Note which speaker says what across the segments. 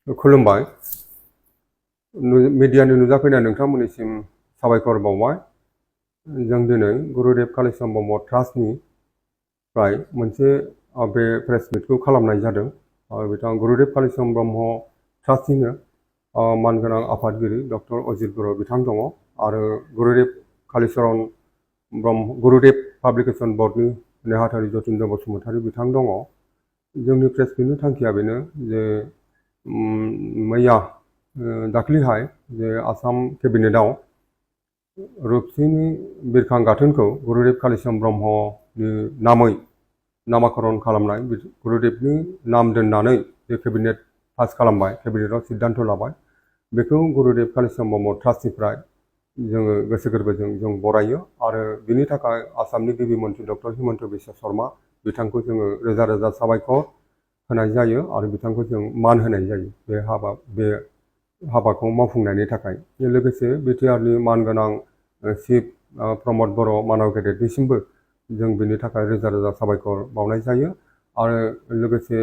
Speaker 1: खुलुमबाय मिडियानि नुजाफैनाय नोंथांमोननिसिम साबायखर बावबाय जों दिनै गुरुदेव कालिचरण ब्रह्म ट्रास्टनिफ्राय मोनसे बे प्रेस मिटखौ खालामनाय जादों बिथां गुरुदेव कालिचरण ब्रह्म ट्रास्टनिनो मानगोनां आफादगिरि डक्टर अजित बर' बिथां दङ आरो गुरुदेव कालिचरण ब्रह्म गुरुदेव पाब्लिकेसन बर्डनि नेहाथारि जतिन्द्र बसुमतारी बिथां दङ जोंनि प्रेस मिटनि थांखिया बेनो जे मैया दाख्लैहाय जे आसाम केबिनेटआव रुपसिनि बिरखां गाथोनखौ गुरुदेव कालिचरण ब्रह्मनि नामै नामाकरन खालामनाय गुरुदेवनि नाम दोननानै जे केबिनेट पास खालामबाय केबिनेटआव सिद्धान्त लाबाय बेखौ गुरुदेव कालिचरण ब्रह्म ट्रास्टनिफ्राय जोङो गोसो गोरबोजों जों बरायो आरो बिनि थाखाय आसामनि गिबि मन्थ्रि डक्टर हिमन्त बिश्व शर्मा बिथांखौ जोङो रोजा रोजा साबायखर होनाय जायो आरो बिथांखौ जों मान होनाय जायो बे हाबाखौ मावफुंनायनि थाखाय लोगोसे बिटिआरनि मानगोनां चिफ प्रमद बर' मानव गेदेरनिसिमबो जों बिनि थाखाय रोजा रोजा साबायखर बावनाय जायो आरो लोगोसे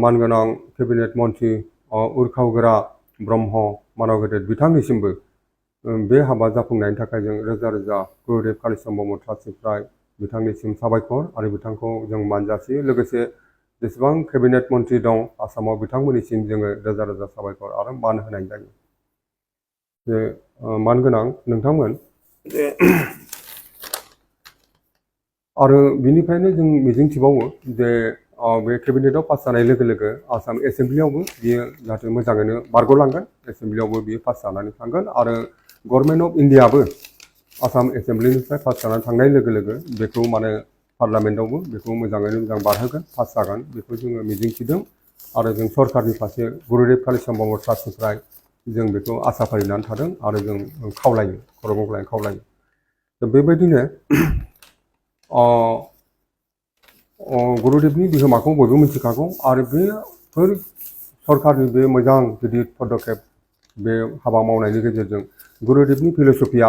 Speaker 1: मानगोनां केबिनेट मन्थ्रि उरखावगोरा ब्रह्म मानव गेदेर बिथांनिसिमबो बे हाबा जाफुंनायनि थाखाय जों रोजा रोजा गुरुदेव कालिचरण ब्रह्म ट्रास्टनिफ्राय बिथांनिसिम साबायखर आरो बिथांखौ जों मान जासियो लोगोसे जेसेबां केबिनेट मन्थ्रि दं आसामाव बिथांमोननिसिम जोङो रोजा रोजा साबायखर आरो मान होनाय जायो जे मानगोनां नोंथांमोन आरो बिनिफ्रायनो जों मिजिंथिबावो जे बे केबिनेटआव पास जानाय लोगो लोगो आसाम एसेम्ब्लियावबो बियो जाहाथे मोजाङैनो बारग'लांगोन एसेम्ब्लियावबो बियो पास जानानै थांगोन आरो गभर्नमेन्ट अफ इन्डियाबो आसाम एसेम्ब्लिनिफ्राय पास जानानै थांनाय लोगो लोगो बेखौ माने पार्लामेन्टआवबो बेखौ मोजाङैनो मोजां बारहोगोन पास जागोन बेखौ जोङो मिजिंथिदों आरो जों सरकारनि फारसे गुरुदेव कालिचरण ब्रह्म ट्रास्टनिफ्राय जों बेखौ आसा फारिनानै थादों आरो जों खावलायो खर' गंग्लाय खावलायो दा बेबायदिनो गुरुदेवनि बिहोमाखौ बयबो मिथिखागौ आरो बेफोर सरकारनि बे मोजां गिदिर पदक्षेप बे हाबा मावनायनि गेजेरजों गुरुदेवनि फिल'सफिया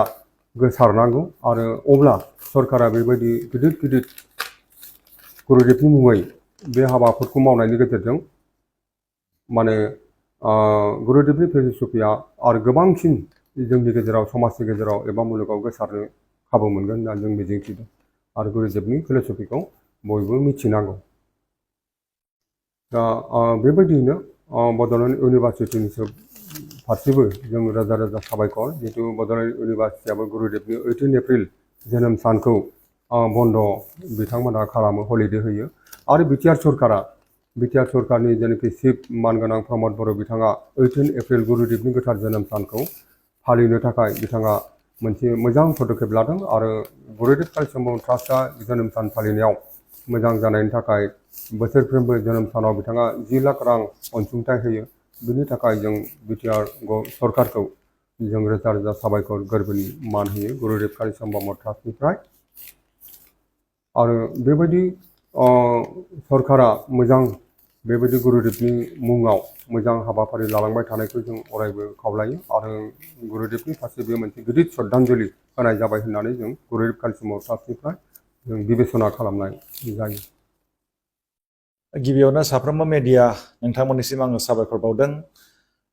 Speaker 1: गोसारनांगौ आरो अब्ला सरकारा बेबायदि गिदिर गिदिर गुरुदेवनि मुङै बे हाबाफोरखौ मावनायनि गेजेरजों माने गुरुदेवनि फिल'सफिया आरो गोबांसिन जोंनि गेजेराव समाजनि गेजेराव एबा मुलुगाव गोसारनो खाबु मोनगोन होनना जों मिजिंथिदों आरो गुरुदेवनि फिल'सफिखौ बयबो मिथिनांगौ दा बेबायदियैनो बड'लेण्ड इउनिभारसिटिनि फारसेबो जों रोजा रोजा साबायखर जिहेतु बड'लेण्ड इउनिभारसिटियाबो गुरुदेवनि 18 एप्रिल जोनोम सानखौ बन्द' बिथांमोनहा खालामो हलिडे होयो आरो बिटिआर सरकारनि जेनाखि चिफ मानगोनां प्रमद बर' बिथाङा 18 एप्रिल गुरुदेवनि गोथार जोनोम सानखौ फालिनो थाखाय बिथाङा मोनसे मोजां पदक्षेप लादों आरो गुरुदेव कालिचरण ब्रह्म ट्रास्टआ जोनोम सान फालिनायाव मोजां जानायनि थाखाय बोसोरफ्रोमबो जोनोम सानाव बिथाङा 10 लाख रां अनसुंथाइ होयो बिनि थाखाय जों बिटिआर सरकारखौ जों रोजा रोजा साबायखर गोरबोनि मान होयो गुरुदेव कालिचरण ब्रह्म ट्रास्टनिफ्राय आरो बेबायदि सरकारा मोजां बेबायदि गुरुदेवनि मुङाव मोजां हाबाफारि लालांबाय थानायखौ जों अरायबो खावलायो आरो गुरुदेवनि फारसे बे मोनसे गिदिर श्रद्धांजलि होनाय जाबाय होननानै जों गुरुदेव कालिचरण ब्रह्म ट्रास्टनिफ्राय जों बिबेसना खालामनाय जायो
Speaker 2: गिबियावनो साफ्रोमबो मेडिया नोंथांमोननिसिम आङो साबायखर बावदों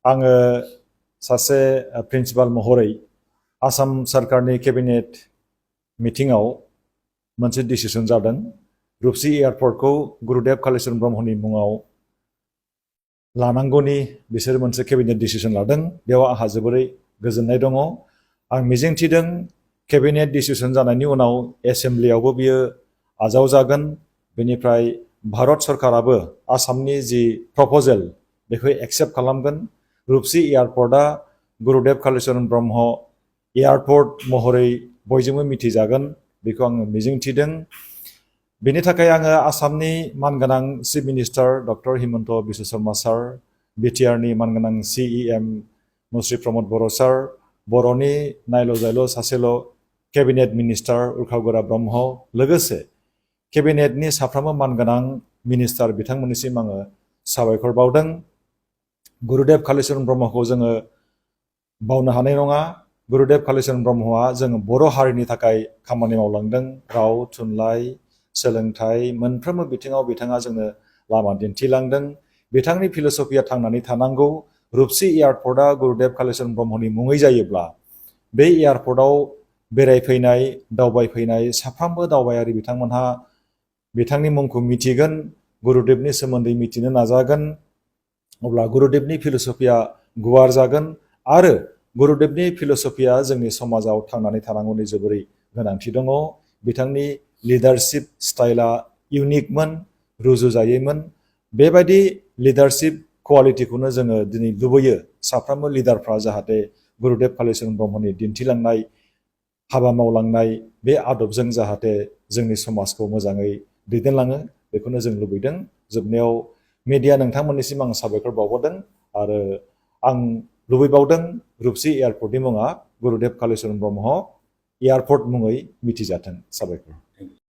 Speaker 2: आङो सासे प्रिन्सिपाल महरै आसाम सरकारनि केबिनेट मिटिंआव मोनसे डिसिसन जादों रुपसि एयारपर्टखौ गुरुदेव कालिचरण ब्रह्मनि मुङाव लानांगौनि बिसोर मोनसे केबिनेट डिसिसन लादों बेयाव आंहा जोबोरै गोजोननाय दङ आं मिजिंथिदों केबिनेट डिसिसन जानायनि उनाव एसेम्ब्लियावबो बियो आजावजागोन बेनिफ्राय भारत सरकाराबो आसामनि जि प्रप'जेल बेखौ एक्सेप्ट खालामगोन रुपसि एयारपर्टआ गुरुदेव कालिचरण ब्रह्म एयारपर्ट महरै बयजोंबो मिथिजागोन बेखौ आङो मिजिंथिदों बेनि थाखाय आङो आसामनि मानगोनां chief minister doctor Himanta Biswa Sarma sir बिटिआरनि मानगोनां CEM मुस्रि प्रमद बर' सार बर'नि नायल' जायल' सासेल' केबिनेट मिनिस्टार उरखावगोरा ब्रह्म लोगोसे केबिनेटनि साफ्रोमबो मानगोनां मिनिस्टार बिथांमोननिसिम आङो साबायखर बावदों गुरुदेव कालिचरण ब्रह्मखौ जोङो बावनो हानाय नङा गुरुदेव कालिचरण ब्रह्मआ जों बर' हारिनि थाखाय खामानि मावलांदों राव थुनलाइ सोलोंथाइ मोनफ्रोमबो बिथिङाव बिथाङा जोंनो लामा दिन्थिलांदों बिथांनि फिलसफिया थांनानै थानांगौ। रुपसि एयारपर्टआ गुरुदेब कालीचरण ब्रह्मनि मुङै जायोब्ला बे एयारपर्टआव बेरायफैनाय दावबायफैनाय साफ्रोमबो दावबायारि बिथांमोनहा बिथांनि मुंखौ मिथिगोन, गुरुदेबनि सोमोन्दै मिथिनो नाजागोन। अब्ला गुरुदेबनि फिलसफिया गुवार जागोन आरो गुरुदेबनि फिलसफिया जोंनि समाजाव थांनानै थानांगौनि जोबोरै गोनांथि दङ। बिथांनि लिडारशिप स्टाइला इउनिकमोन, रुजुजायैमोन। बेबायदि लिडारशिप क्वालिटिखौनो जोङो दिनै लुबैयो साफ्रोमबो लिडारफ्रा जाहाथे गुरुदेब कालीचरण ब्रह्मनि दिन्थिलांनाय हाबा मावलांनाय बे आदबजों जाहाथे जोंनि समाजखौ मोजाङै दैदेनलाङो, बेखौनो जों लुबैदों। जोबनायाव मिडिया नोंथांमोननिसिम आं साबायखर बावहरदों आरो आं लुबैबावदों रुपसि एयारपर्टनि मुङा गुरुदेब कालीचरण ब्रह्म एयारपर्ट मुङै मिथिजाथों। साबायखर।